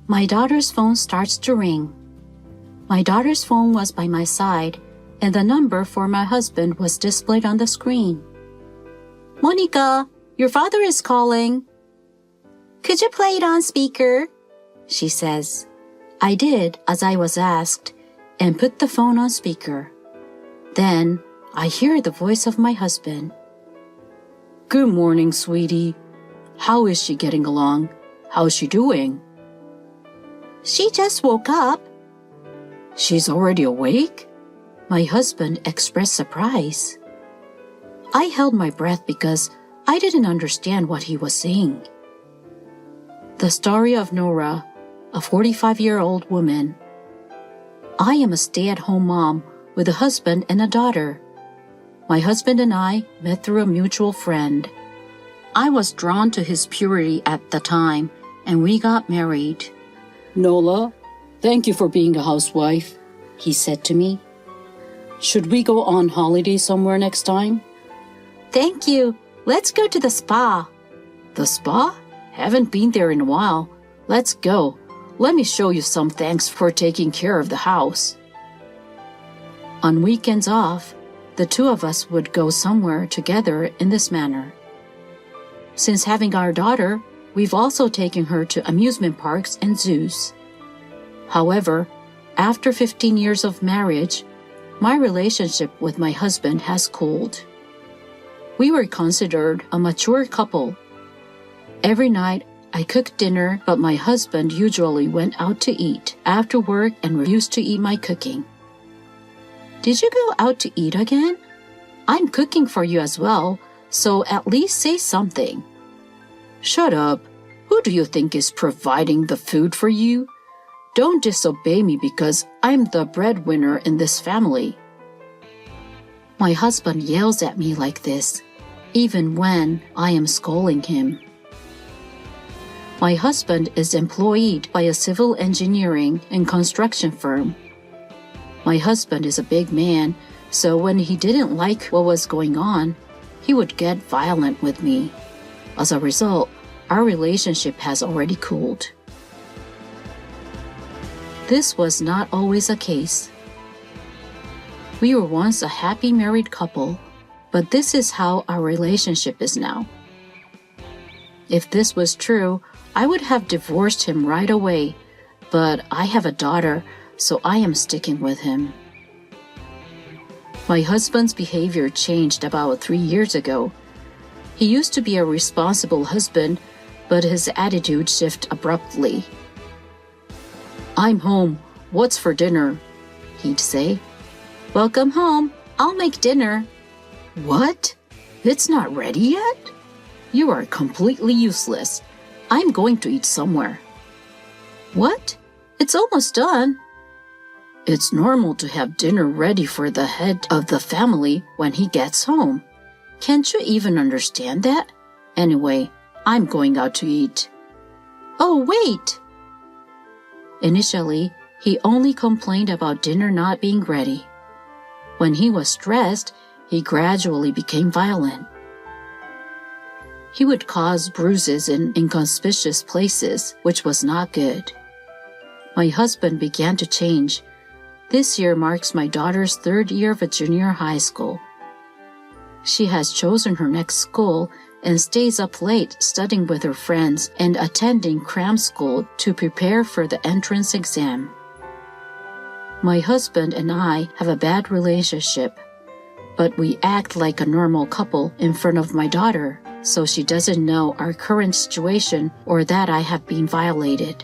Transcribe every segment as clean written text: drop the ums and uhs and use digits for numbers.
My daughter's phone starts to ring. My daughter's phone was by my side, and the number for my husband was displayed on the screen. "Monica, your father is calling." "Could you play it on speaker?" she says. I did as I was asked and put the phone on speaker. Then I hear the voice of my husband. "Good morning, sweetie. How is she getting along? How's she doing?" "She just woke up." "She's already awake?" My husband expressed surprise. I held my breath because I didn't understand what he was saying. The story of Nora, a 45-year-old woman. I am a stay-at-home mom with a husband and a daughter. My husband and I met through a mutual friend. I was drawn to his purity at the time, and we got married. "Nola, thank you for being a housewife," he said to me. "Should we go on holiday somewhere next time?" "Thank you. Let's go to the spa." "The spa? Haven't been there in a while. Let's go. Let me show you some thanks for taking care of the house." On weekends off, the two of us would go somewhere together in this manner. Since having our daughter, we've also taken her to amusement parks and zoos. However, after 15 years of marriage, my relationship with my husband has cooled. We were considered a mature couple. Every night, I cooked dinner, but my husband usually went out to eat after work and refused to eat my cooking. "Did you go out to eat again? I'm cooking for you as well, so at least say something." "Shut up. Who do you think is providing the food for you? Don't disobey me because I'm the breadwinner in this family." My husband yells at me like this, even when I am scolding him. My husband is employed by a civil engineering and construction firm. My husband is a big man, so when he didn't like what was going on, he would get violent with me. As a result, our relationship has already cooled. This was not always the case. We were once a happy married couple, but this is how our relationship is now. If this was true, I would have divorced him right away, but I have a daughter, so I am sticking with him. My husband's behavior changed about 3 years ago. He used to be a responsible husband, but his attitude shifted abruptly. "I'm home. What's for dinner?" he'd say. "Welcome home. I'll make dinner." "What? It's not ready yet? You are completely useless. I'm going to eat somewhere." "What? It's almost done." "It's normal to have dinner ready for the head of the family when he gets home. Can't you even understand that? Anyway, I'm going out to eat." "Oh, wait!" Initially, he only complained about dinner not being ready. When he was stressed, he gradually became violent. He would cause bruises in inconspicuous places, which was not good. My husband began to change. This year marks my daughter's 3rd year of a junior high school. She has chosen her next school and stays up late studying with her friends and attending cram school to prepare for the entrance exam. My husband and I have a bad relationship, but we act like a normal couple in front of my daughter, so she doesn't know our current situation or that I have been violated.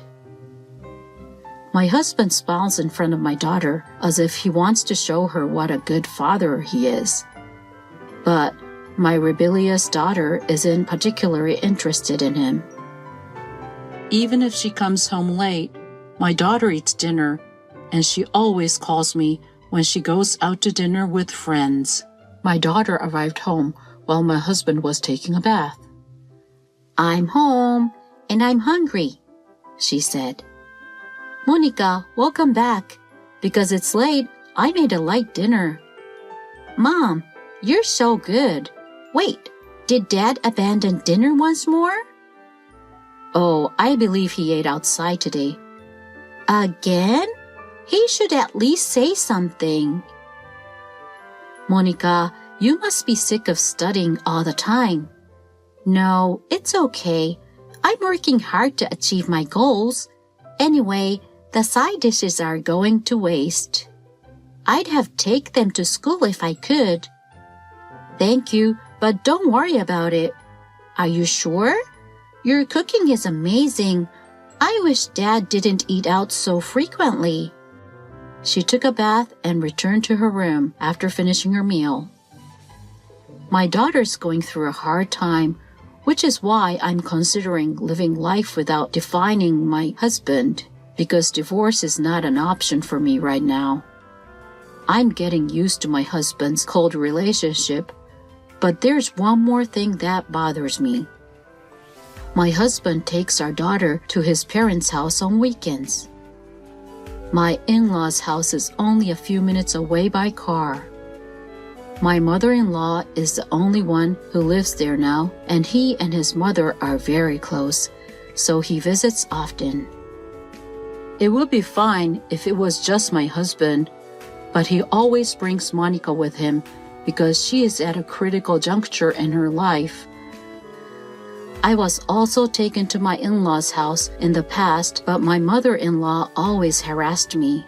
My husband smiles in front of my daughter as if he wants to show her what a good father he is. But my rebellious daughter isn't particularly interested in him. Even if she comes home late, my daughter eats dinner, and she always calls me when she goes out to dinner with friends. My daughter arrived home while my husband was taking a bath. "I'm home, and I'm hungry," she said. "Monica, welcome back. Because it's late, I made a light dinner." "Mom, you're so good. Wait, did Dad abandon dinner once more?" "Oh, I believe he ate outside today. Again? He should at least say something. Monica, you must be sick of studying all the time. No, it's okay. I'm working hard to achieve my goals. Anyway, the side dishes are going to waste. I'd have taken them to school if I could. Thank you, but don't worry about it. Are you sure? Your cooking is amazing. I wish Dad didn't eat out so frequently. She took a bath and returned to her room after finishing her meal. My daughter's going through a hard time, which is why I'm considering living life without defining my husband, because divorce is not an option for me right now. I'm getting used to my husband's cold relationship, but there's one more thing that bothers me. My husband takes our daughter to his parents' house on weekends. My in-laws' house is only a few minutes away by car. My mother-in-law is the only one who lives there now, and he and his mother are very close, so he visits often. It would be fine if it was just my husband, but he always brings Monica with him because she is at a critical juncture in her life. I was also taken to my in-laws' house in the past, but my mother-in-law always harassed me.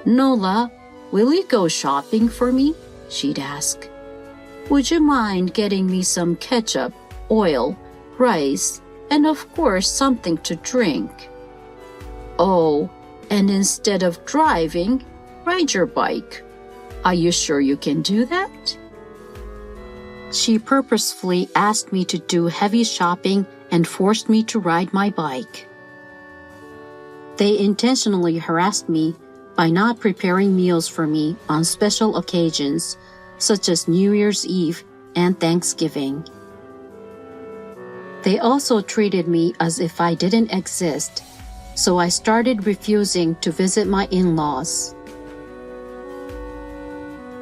Nola, will you go shopping for me? She'd ask. Would you mind getting me some ketchup, oil, rice, and of course something to drink? Oh, and instead of driving, ride your bike. Are you sure you can do that? She purposefully asked me to do heavy shopping and forced me to ride my bike. They intentionally harassed me by not preparing meals for me on special occasions, such as New Year's Eve and Thanksgiving. They also treated me as if I didn't exist, so I started refusing to visit my in-laws.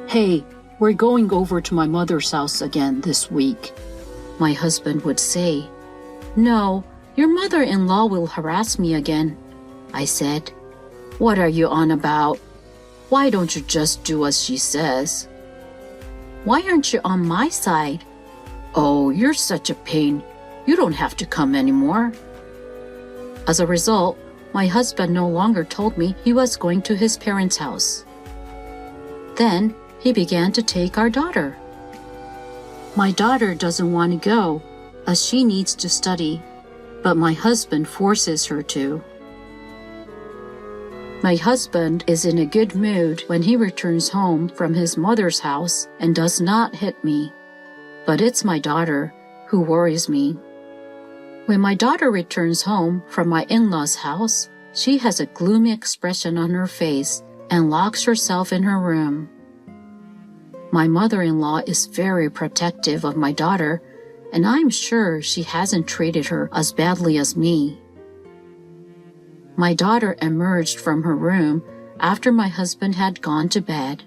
Hey, we're going over to my mother's house again this week, my husband would say. No, your mother-in-law will harass me again, I said. What are you on about? Why don't you just do as she says? Why aren't you on my side? Oh, you're such a pain. You don't have to come anymore. As a result, my husband no longer told me he was going to his parents' house. Then he began to take our daughter. My daughter doesn't want to go, as she needs to study, but my husband forces her to. My husband is in a good mood when he returns home from his mother's house and does not hit me, but it's my daughter who worries me. When my daughter returns home from my in-laws' house, she has a gloomy expression on her face and locks herself in her room. My mother-in-law is very protective of my daughter, and I'm sure she hasn't treated her as badly as me. My daughter emerged from her room after my husband had gone to bed.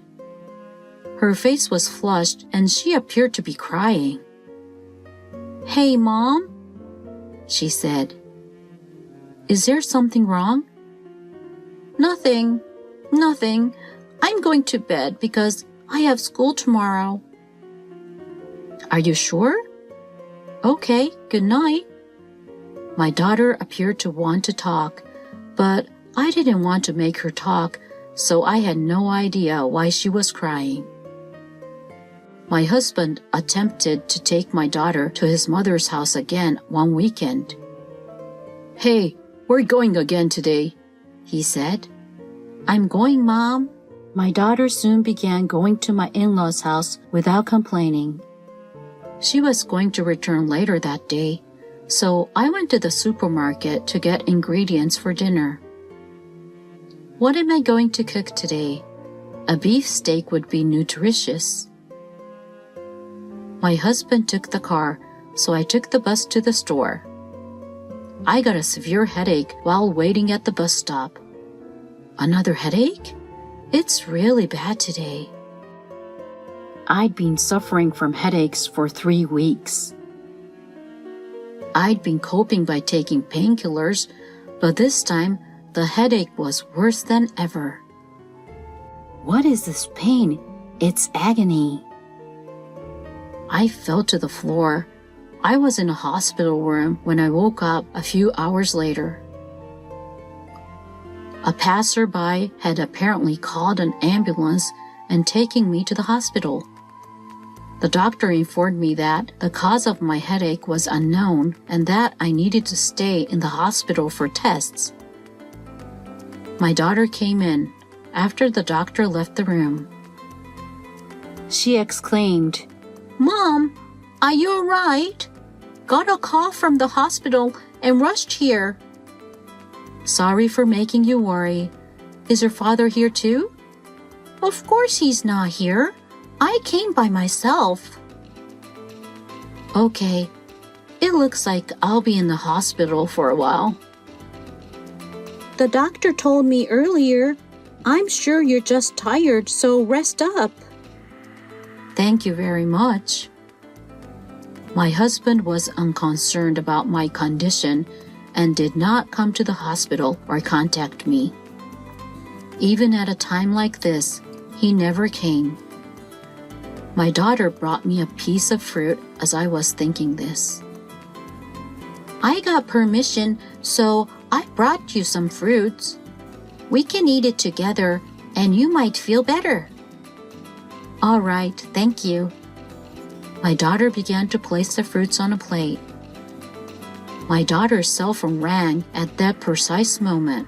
Her face was flushed and she appeared to be crying. Hey, Mom, she said. Is there something wrong? Nothing. I'm going to bed because I have school tomorrow. Are you sure? Okay, good night. My daughter appeared to want to talk, but I didn't want to make her talk, so I had no idea why she was crying. My husband attempted to take my daughter to his mother's house again one weekend. Hey, we're going again today, he said. I'm going, Mom. My daughter soon began going to my in-laws' house without complaining. She was going to return later that day, so I went to the supermarket to get ingredients for dinner. What am I going to cook today? A beef steak would be nutritious. My husband took the car, so I took the bus to the store. I got a severe headache while waiting at the bus stop. Another headache? It's really bad today. I'd been suffering from headaches for 3 weeks. I'd been coping by taking painkillers, but this time The headache was worse than ever. What is this pain? It's agony. I fell to the floor. I was in a hospital room when I woke up a few hours later. A passerby had apparently called an ambulance and taken me to the hospital. The doctor informed me that the cause of my headache was unknown and that I needed to stay in the hospital for tests. My daughter came in after the doctor left the room. She exclaimed, "Mom, are you all right? Got a call from the hospital and rushed here." "Sorry for making you worry. Is your father here too?" "Of course he's not here. I came by myself." "Okay, it looks like I'll be in the hospital for a while." "The doctor told me earlier. I'm sure you're just tired, so rest up." "Thank you very much." My husband was unconcerned about my condition and did not come to the hospital or contact me. Even at a time like this, he never came. My daughter brought me a piece of fruit as I was thinking this. "I got permission, so I brought you some fruits. We can eat it together, and you might feel better." "All right, thank you." My daughter began to place the fruits on a plate. My daughter's cell phone rang at that precise moment.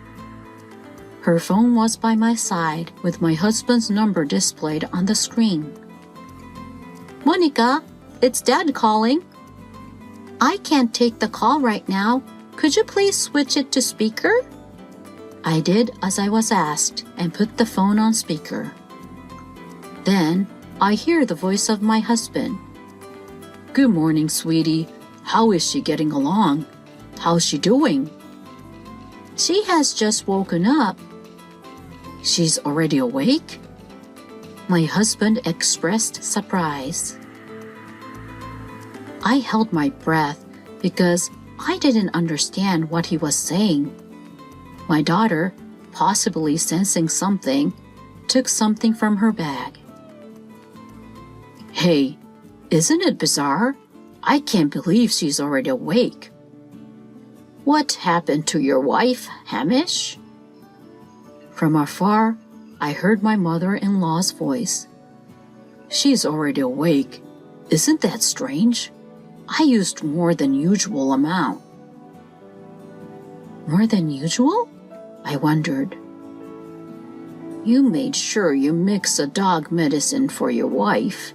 Her phone was by my side with my husband's number displayed on the screen. "Monica, it's Dad calling." "I can't take the call right now. Could you please switch it to speaker?" I did as I was asked and put the phone on speaker. Then I hear the voice of my husband. "Good morning, sweetie. How is she getting along? How's she doing?" "She has just woken up." "She's already awake?" My husband expressed surprise. I held my breath because I didn't understand what he was saying. My daughter, possibly sensing something, took something from her bag. "Hey, isn't it bizarre? I can't believe she's already awake." "What happened to your wife, Hamish?" From afar, I heard my mother-in-law's voice. "She's already awake. Isn't that strange? I used more than usual amount." "More than usual?" I wondered. "You made sure you mix a dog medicine for your wife."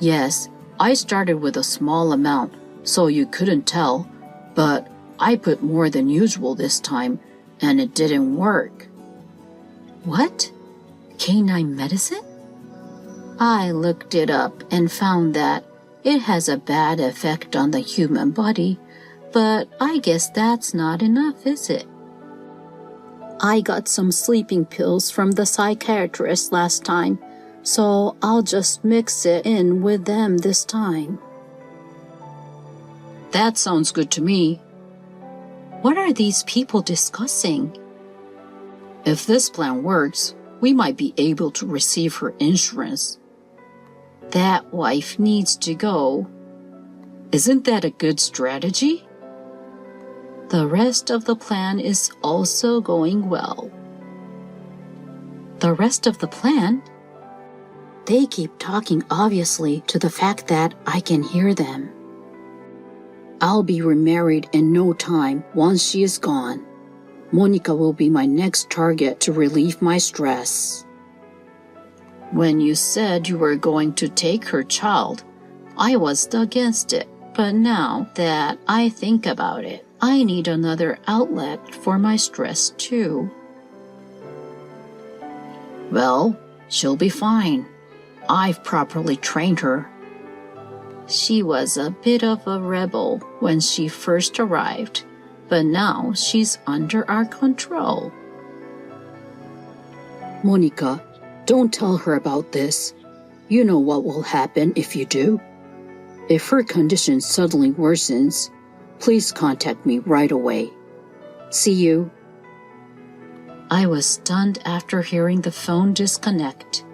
"Yes, I started with a small amount, so you couldn't tell, but I put more than usual this time, and it didn't work." "What? Canine medicine?" I looked it up and found that it has a bad effect on the human body, but I guess that's not enough, is it? "I got some sleeping pills from the psychiatrist last time, so I'll just mix it in with them this time." "That sounds good to me." What are these people discussing? If this plan works, we might be able to receive her insurance. That wife needs to go. Isn't that a good strategy? The rest of the plan is also going well. The rest of the plan? They keep talking obviously to the fact that I can hear them. I'll be remarried in no time once she is gone. Monica will be my next target to relieve my stress. When you said you were going to take her child, I was against it, but now that I think about it, I need another outlet for my stress too. Well, she'll be fine. I've properly trained her. She was a bit of a rebel when she first arrived, but now she's under our control. Monica, don't tell her about this. You know what will happen if you do. If her condition suddenly worsens, please contact me right away. See you. I was stunned after hearing the phone disconnect.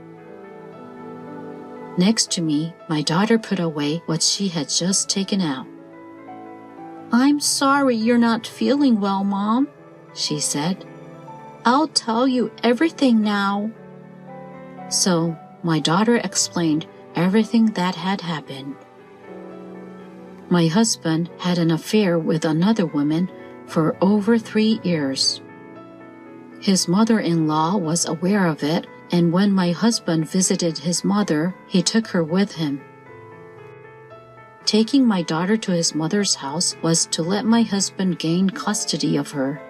Next to me, my daughter put away what she had just taken out. "I'm sorry you're not feeling well, Mom," she said. "I'll tell you everything now." So, my daughter explained everything that had happened. My husband had an affair with another woman for over 3 years. His mother-in-law was aware of it, and when my husband visited his mother, he took her with him. Taking my daughter to his mother's house was to let my husband gain custody of her,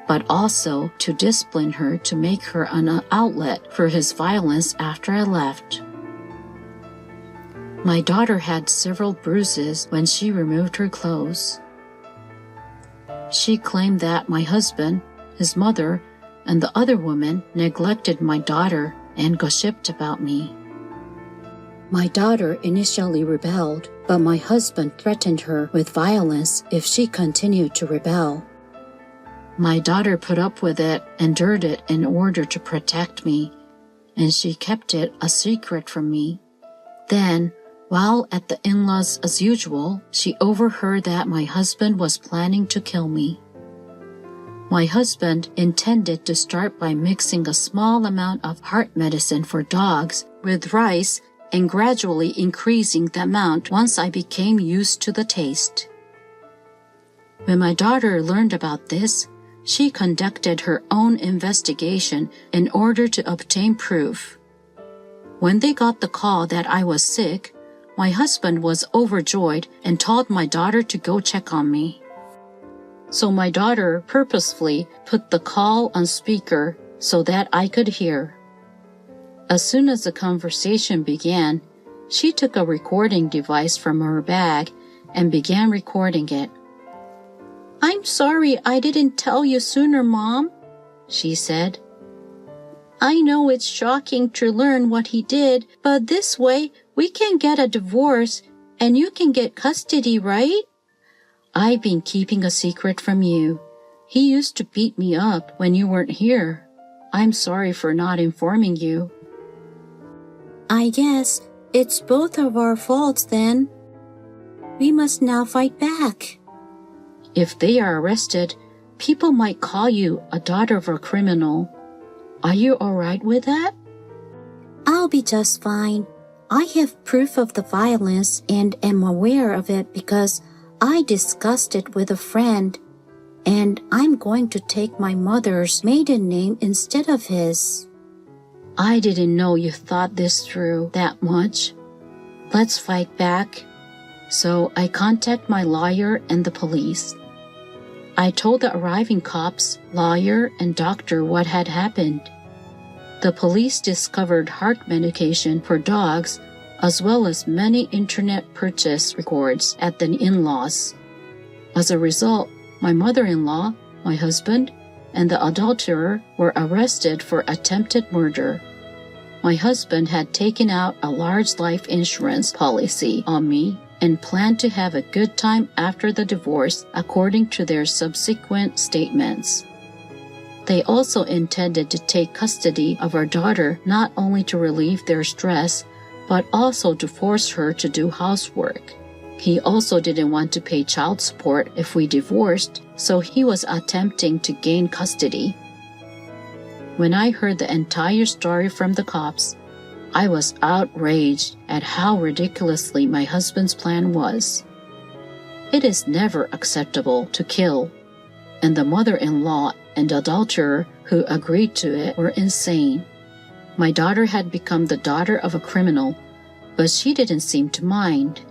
but also to discipline her to make her an outlet for his violence after I left. My daughter had several bruises when she removed her clothes. She claimed that my husband, his mother, and the other woman neglected my daughter and gossiped about me. My daughter initially rebelled, but my husband threatened her with violence if she continued to rebel. My daughter put up with it, endured it in order to protect me, and she kept it a secret from me. Then, while at the in-laws as usual, she overheard that my husband was planning to kill me. My husband intended to start by mixing a small amount of heart medicine for dogs with rice and gradually increasing the amount once I became used to the taste. When my daughter learned about this, she conducted her own investigation in order to obtain proof. When they got the call that I was sick, my husband was overjoyed and told my daughter to go check on me. So my daughter purposefully put the call on speaker so that I could hear. As soon as the conversation began, she took a recording device from her bag and began recording it. "I'm sorry I didn't tell you sooner, Mom," she said. "I know it's shocking to learn what he did, but this way we can get a divorce and you can get custody, right? I've been keeping a secret from you. He used to beat me up when you weren't here. I'm sorry for not informing you." "I guess it's both of our faults then. We must now fight back." "If they are arrested, people might call you a daughter of a criminal. Are you all right with that?" "I'll be just fine. I have proof of the violence and am aware of it because I discussed it with a friend, and I'm going to take my mother's maiden name instead of his." "I didn't know you thought this through that much. Let's fight back." So I contacted my lawyer and the police. I told the arriving cops, lawyer, and doctor what had happened. The police discovered heart medication for dogs as well as many internet purchase records at the in-laws. As a result, my mother-in-law, my husband, and the adulterer were arrested for attempted murder. My husband had taken out a large life insurance policy on me and planned to have a good time after the divorce, according to their subsequent statements. They also intended to take custody of our daughter not only to relieve their stress, but also to force her to do housework. He also didn't want to pay child support if we divorced, so he was attempting to gain custody. When I heard the entire story from the cops, I was outraged at how ridiculously my husband's plan was. It is never acceptable to kill, and the mother-in-law and adulterer who agreed to it were insane. My daughter had become the daughter of a criminal, but she didn't seem to mind.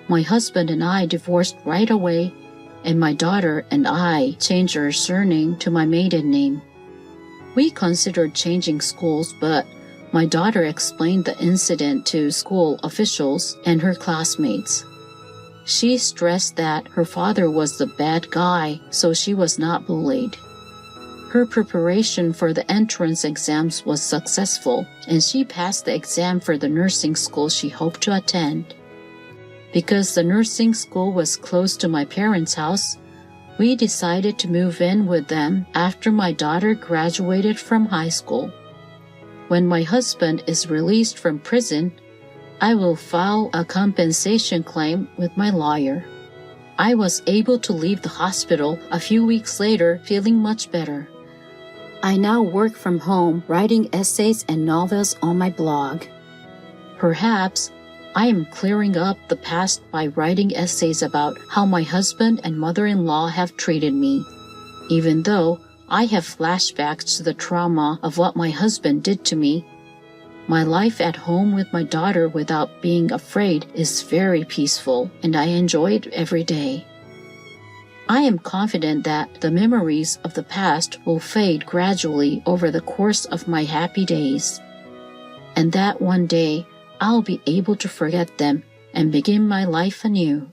My husband and I divorced right away, and my daughter and I changed our surname to my maiden name. We considered changing schools, but my daughter explained the incident to school officials and her classmates. She stressed that her father was the bad guy, so she was not bullied. Her preparation for the entrance exams was successful, and she passed the exam for the nursing school she hoped to attend. Because the nursing school was close to my parents' house, We decided to move in with them after my daughter graduated from high school. When my husband is released from prison, I will file a compensation claim with my lawyer. I was able to leave the hospital a few weeks later feeling much better. I now work from home writing essays and novels on my blog. Perhaps I am clearing up the past by writing essays about how my husband and mother-in-law have treated me, even though I have flashbacks to the trauma of what my husband did to me. My life at home with my daughter without being afraid is very peaceful, and I enjoy it every day. I am confident that the memories of the past will fade gradually over the course of my happy days, and that one day I'll be able to forget them and begin my life anew.